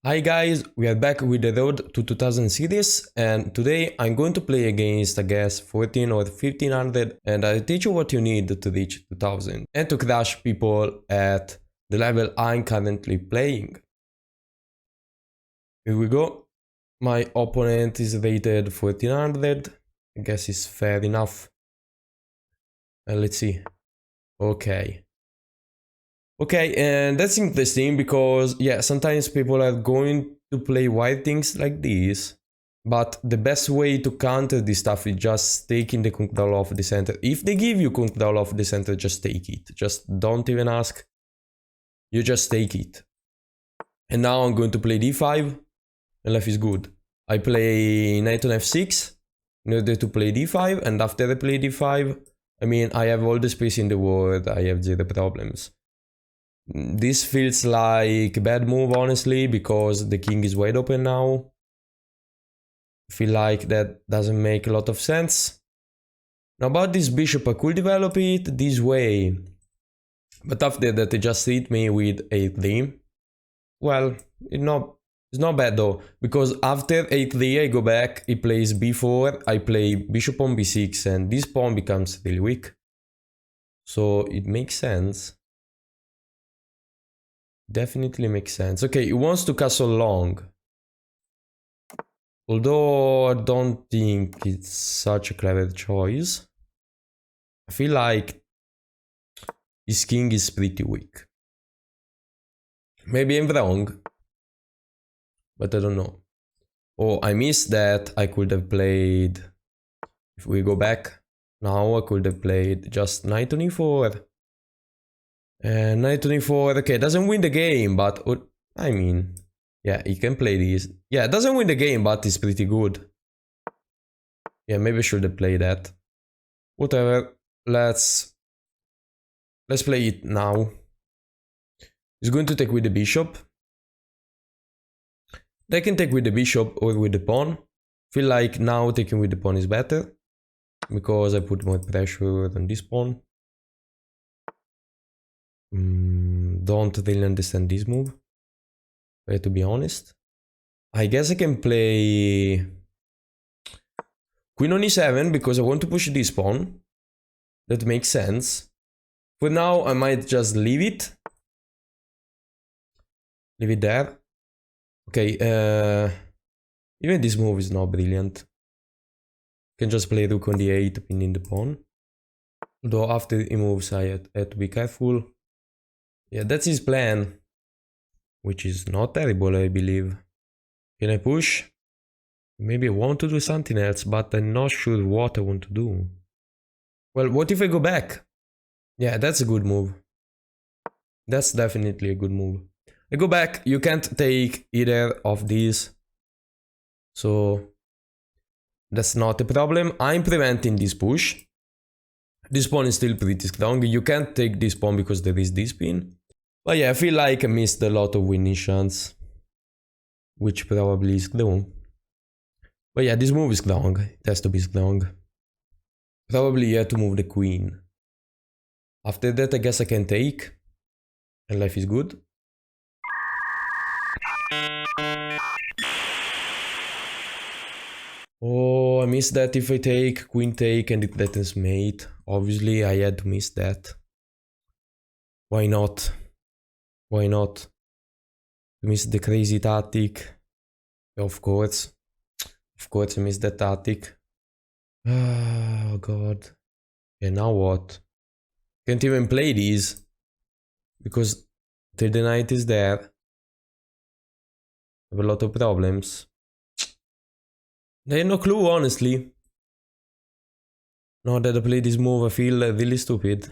Hi guys, we are back with the Road to 2000 series, and today I'm going to play against, I guess, 14 or 1500, and I'll teach you what you need to reach 2000 and to crush people at the level I'm currently playing. Here we go. My opponent is rated 1400, I guess it's fair enough. Let's see. Okay, and that's interesting because, yeah, sometimes people are going to play wild things like this, but the best way to counter this stuff is just taking the control of the center. If they give you control of the center, just take it. Just don't even ask. You just take it. And now I'm going to play d5, and life is good. I play knight on f6 in order to play d5, and after I play d5, I mean, I have all the space in the world, I have zero problems. This feels like a bad move, honestly, because the king is wide open now. I feel like that doesn't make a lot of sense. Now about this bishop, I could develop it this way. But after that, they just hit me with a3. Well, it's not bad though, because after a3 I go back, he plays b4, I play bishop on b6, and this pawn becomes really weak. So it makes sense. Definitely makes sense. Okay, he wants to castle long. Although I don't think it's such a clever choice. I feel like his king is pretty weak. Maybe I'm wrong, but I don't know. Oh, I missed that. I could have played... If we go back, now I could have played just knight on e4. And knight on e4, okay, doesn't win the game, but... I mean... Yeah, he can play this. Yeah, it doesn't win the game, but it's pretty good. Yeah, maybe I should have played that. Whatever, let's play it now. He's going to take with the bishop. They can take with the bishop or with the pawn. Feel like now taking with the pawn is better, because I put more pressure on this pawn. Don't really understand this move, to be honest. I guess I can play queen on e7 because I want to push this pawn. That makes sense. For now, I might just leave it. Leave it there. Okay, even this move is not brilliant. Can just play rook on the 8, pinning the pawn. Though after he moves, I had to be careful. Yeah, that's his plan. Which is not terrible, I believe. Can I push? Maybe I want to do something else, but I'm not sure what I want to do. Well, what if I go back? Yeah, that's a good move. That's definitely a good move. I go back, you can't take either of these. So that's not a problem. I'm preventing this push. This pawn is still pretty strong. You can't take this pawn because there is this pin. But yeah, I feel like I missed a lot of winning chance. Which probably is strong. But yeah, this move is strong. It has to be strong. Probably you have to move the queen. After that, I guess I can take. And life is good. Oh, I missed that if I take, queen take, and it threatens mate. Obviously, I had to miss that. Why not? Why not? Miss the crazy tactic. Of course. Of course I missed that tactic. Oh god. And now what? Can't even play these. Because till the knight is there. I have a lot of problems. I have no clue, honestly. Now that I play this move, I feel really stupid.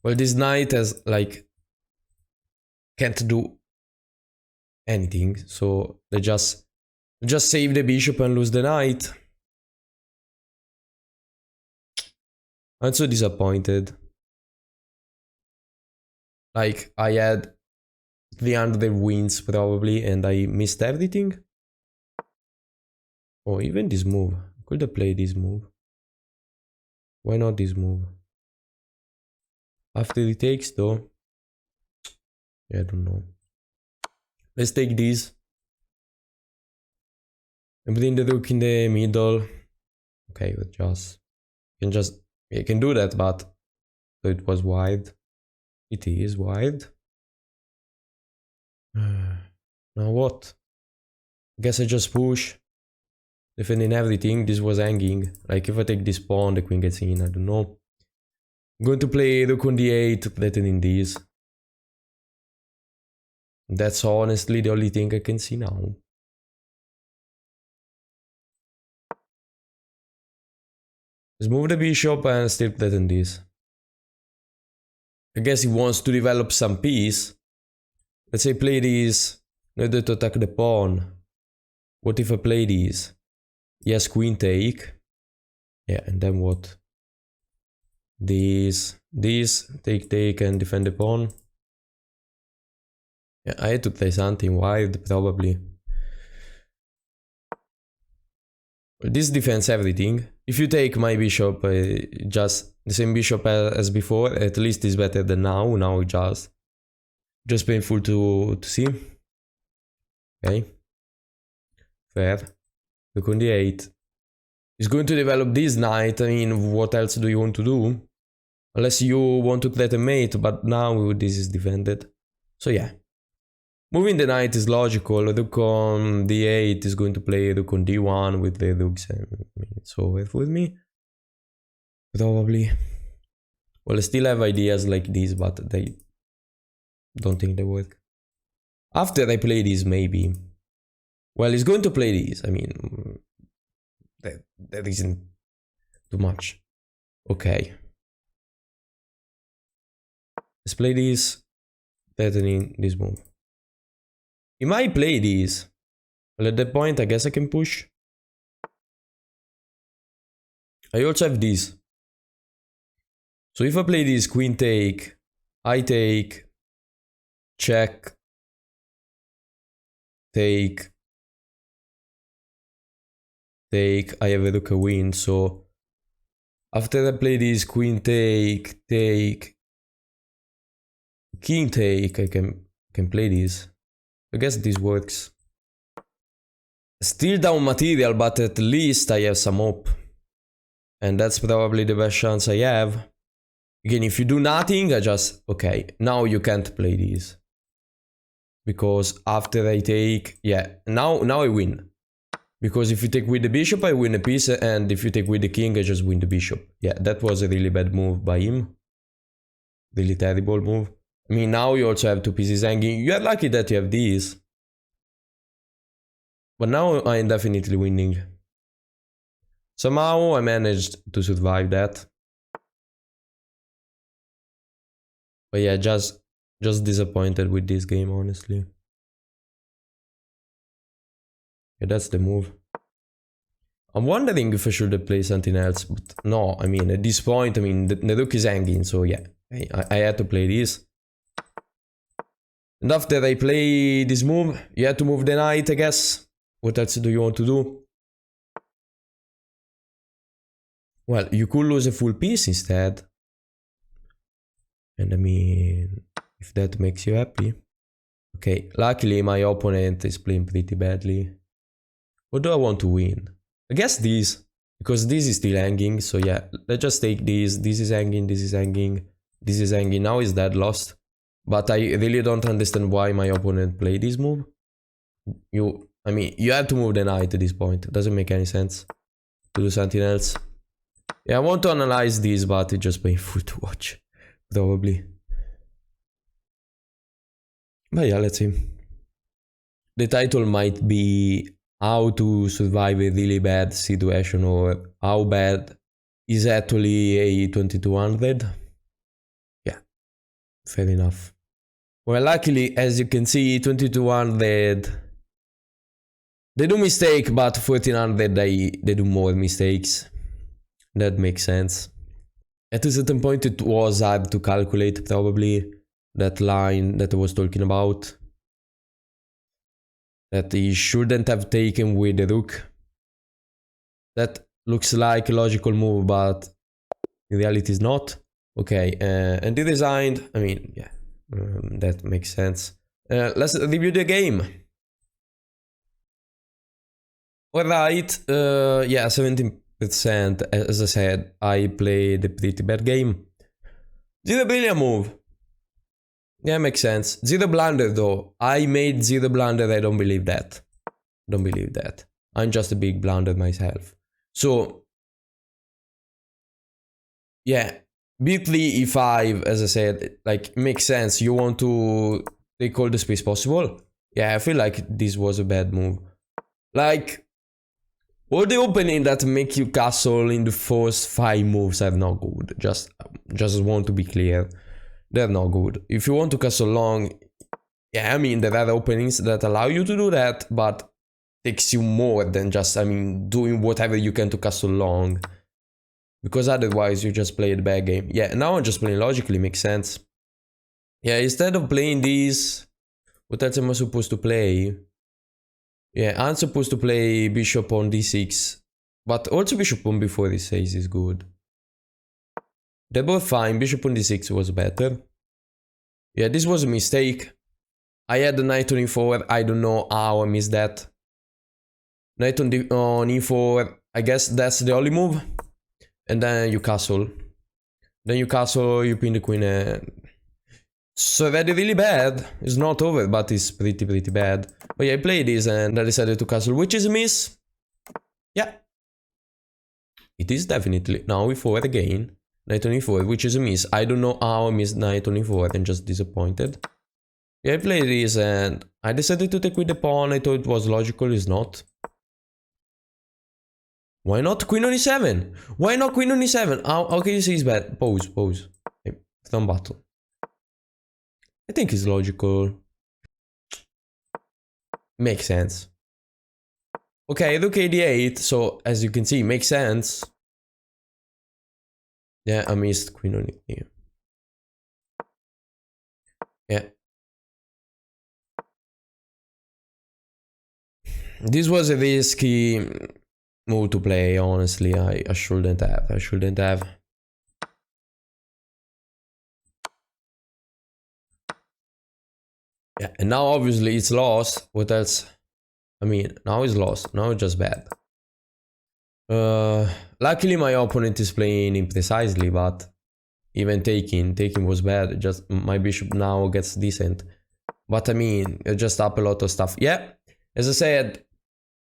Well, this knight has, like, can't do anything. So they just save the bishop and lose the knight. I'm so disappointed. Like, I had 300 wins probably, and I missed everything. Oh, even this move. Could I play this move? Why not this move? After it takes though? Yeah, I don't know. Let's take this. And putting the rook in the middle. Okay, with just you can do that, but so it was wide. It is wide. Now what? Guess I just push. Defending everything. This was hanging. Like if I take this pawn, the queen gets in. I don't know. I'm going to play rook on d8, threatening this. That's honestly the only thing I can see now. Let's move the bishop and still threaten this. I guess he wants to develop some piece. Let's say play this in order to attack the pawn. What if I play this? Yes, queen take. Yeah, and then what? This, take and defend the pawn. Yeah, I had to play something wild, probably. This defends everything. If you take my bishop, just the same bishop as before, at least it's better than now. Now just painful to see. Okay. Fair. Look on the 8. He's going to develop this knight. I mean, what else do you want to do? Unless you want to threaten mate, but now this is defended. So yeah. Moving the knight is logical. Rook on d8 is going to play rook on d1 with the rooks. I mean, it's over with me. Probably. Well, I still have ideas like this, but they don't think they work. After I play this, maybe. Well, he's going to play this. I mean, that isn't too much. Okay. Let's play this, threatening this move. He might play this. Well, at that point, I guess I can push. I also have this. So if I play this, queen take, I take, check, take, I have a rook a win. So after I play this, queen take, king take, I can play this. I guess this works. Still down material, but at least I have some hope. And that's probably the best chance I have. Again, if you do nothing, I just... Okay, now you can't play this. Because after I take... Yeah, now I win. Because if you take with the bishop, I win a piece. And if you take with the king, I just win the bishop. Yeah, that was a really bad move by him. Really terrible move. I mean, now you also have two pieces hanging. You are lucky that you have these. But now I'm definitely winning. Somehow I managed to survive that. But yeah, just disappointed with this game, honestly. Yeah, that's the move. I'm wondering if I should have played something else. But no, I mean, at this point, I mean, the rook is hanging. So yeah, I had to play this. And after I play this move, you have to move the knight, I guess. What else do you want to do? Well, you could lose a full piece instead. And I mean, if that makes you happy. Okay, luckily my opponent is playing pretty badly. What do I want to win? I guess this. Because this is still hanging, so yeah. Let's just take this. This is hanging, this is hanging, this is hanging. Now is dead lost. But I really don't understand why my opponent played this move. I mean, you have to move the knight at this point. It doesn't make any sense to do something else. Yeah, I want to analyze this, but it's just painful to watch. Probably. But yeah, let's see. The title might be How to Survive a Really Bad Situation, or How Bad is Actually a 2200. Yeah, fair enough. Well, luckily, as you can see, 2200, they do mistake, but 1400, they do more mistakes. That makes sense. At a certain point, it was hard to calculate, probably, that line that I was talking about. That he shouldn't have taken with the rook. That looks like a logical move, but in reality is not. Okay, and he designed, I mean, yeah. That makes sense. Let's review the game. Alright, yeah, 17%. As I said, I played a pretty bad game. Zero brilliant move. Yeah, makes sense. Zero blunder though. I made zero blunder, I don't believe that. Don't believe that. I'm just a big blunder myself. So, yeah, b3, e5, as I said, like, makes sense. You want to take all the space possible. Yeah, I feel like this was a bad move. Like, all the opening that make you castle in the first 5 moves are not good. Just want to be clear. They're not good. If you want to castle long, yeah, I mean, there are openings that allow you to do that, but takes you more than just, I mean, doing whatever you can to castle long. Because otherwise you just play the bad game. Yeah, now I'm just playing logically, makes sense. Yeah, instead of playing this, what else am I supposed to play? Yeah, I'm supposed to play bishop on d6, but also bishop on b4 d6 is good. They're both fine, bishop on d6 was better. Yeah, this was a mistake. I had the knight on e4, I don't know how I missed that. Knight on e4, I guess that's the only move. And then you castle. Then you castle, you pin the queen and... So already really bad. It's not over, but it's pretty bad. But yeah, I played this and I decided to castle, which is a miss. Yeah. It is definitely. Now e4 again. Knight on e4, which is a miss. I don't know how I missed knight on e4, I'm just disappointed. Yeah, I played this and I decided to take with the pawn. I thought it was logical, it's not. Why not queen on e7? Why not queen on e7? How can you say it's bad? Pause. Okay, thumb battle. I think it's logical. Makes sense. Okay, rook a8, so as you can see, makes sense. Yeah, I missed queen on e8. Yeah. This was a risky move to play, honestly. I shouldn't have. Yeah, and now obviously it's lost. What else? I mean, now it's lost. Now it's just bad. Luckily my opponent is playing imprecisely, but even taking was bad. Just my bishop now gets decent. But I mean, it just up a lot of stuff. Yeah, as I said,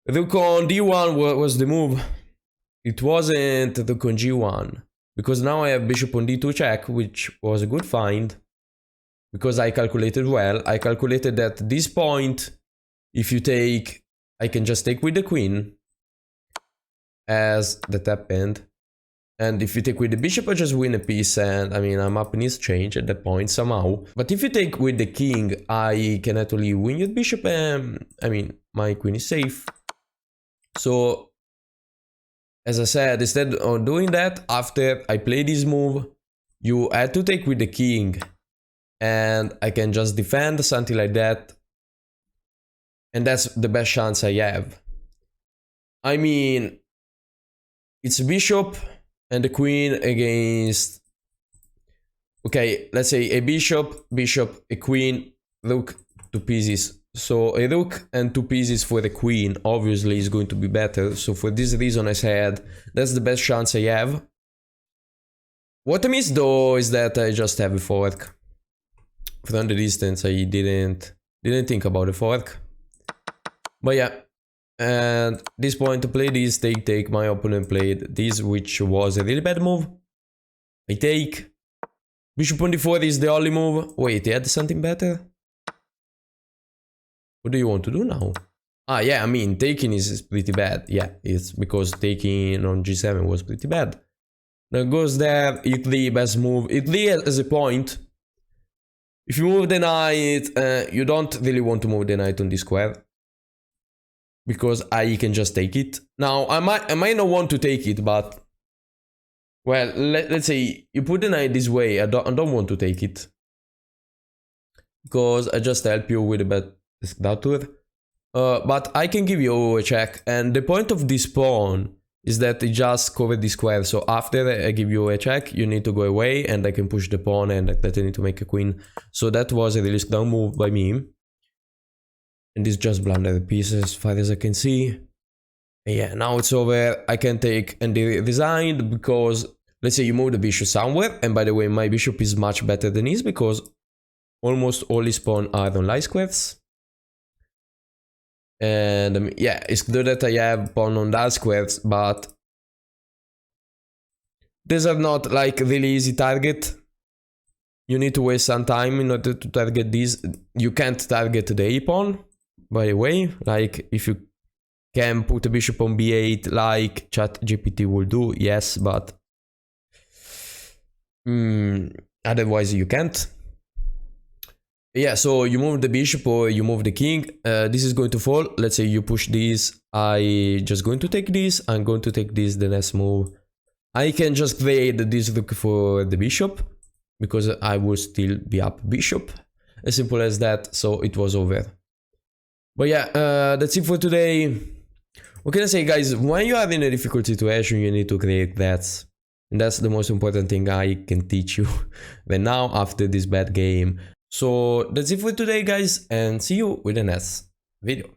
rook on d1 was the move. It wasn't rook on g1. Because now I have bishop on d2 check, which was a good find. Because I calculated well. I calculated that at this point, if you take, I can just take with the queen. As that happened. And if you take with the bishop, I just win a piece, and I mean, I'm up in exchange at that point somehow. But if you take with the king, I can actually win your bishop, and I mean, my queen is safe. So, as I said, instead of doing that, after I play this move, you had to take with the king, and I can just defend something like that. And that's the best chance I have. I mean, it's bishop and the queen against... Okay, let's say a bishop, a queen, rook, 2 pieces. So a rook and 2 pieces for the queen obviously is going to be better. So for this reason I said that's the best chance I have. What I miss though is that I just have a fork. From the distance I didn't think about a fork. But yeah. And at this point to play this, take, my opponent played this, which was a really bad move. I take. Bishop on d4 is the only move. Wait, he had something better? What do you want to do now? Ah, yeah, I mean, taking is pretty bad. Yeah, it's because taking on g7 was pretty bad. Now goes there, e3, best move. E3 as a point. If you move the knight, you don't really want to move the knight on this square. Because I can just take it. Now, I might not want to take it, but... Well, let's say you put the knight this way, I don't want to take it. Because I just help you with a bad escalator. But I can give you a check, and the point of this pawn is that it just covered the square. So after I give you a check, you need to go away, and I can push the pawn, and that I need to make a queen. So that was a really down move by me. And this just blundered the pieces as far as I can see. And yeah, now it's over. I can take and resign because let's say you move the bishop somewhere. And by the way, my bishop is much better than his because almost all his pawns are on light squares. And yeah, it's good that I have pawn on dark squares, but these are not like really easy target. You need to waste some time in order to target these. You can't target the a pawn, by the way. Like if you can put a bishop on b8 like ChatGPT will do, yes, but otherwise you can't. Yeah, so you move the bishop or you move the king. This is going to fall. Let's say you push this. I just going to take this. I'm going to take this the next move. I can just trade this rook for the bishop because I will still be up bishop. As simple as that. So it was over. But yeah, that's it for today. What can I say, guys? When you are in a difficult situation, you need to create threats. And that's the most important thing I can teach you right now after this bad game. So that's it for today, guys, and see you with the next video.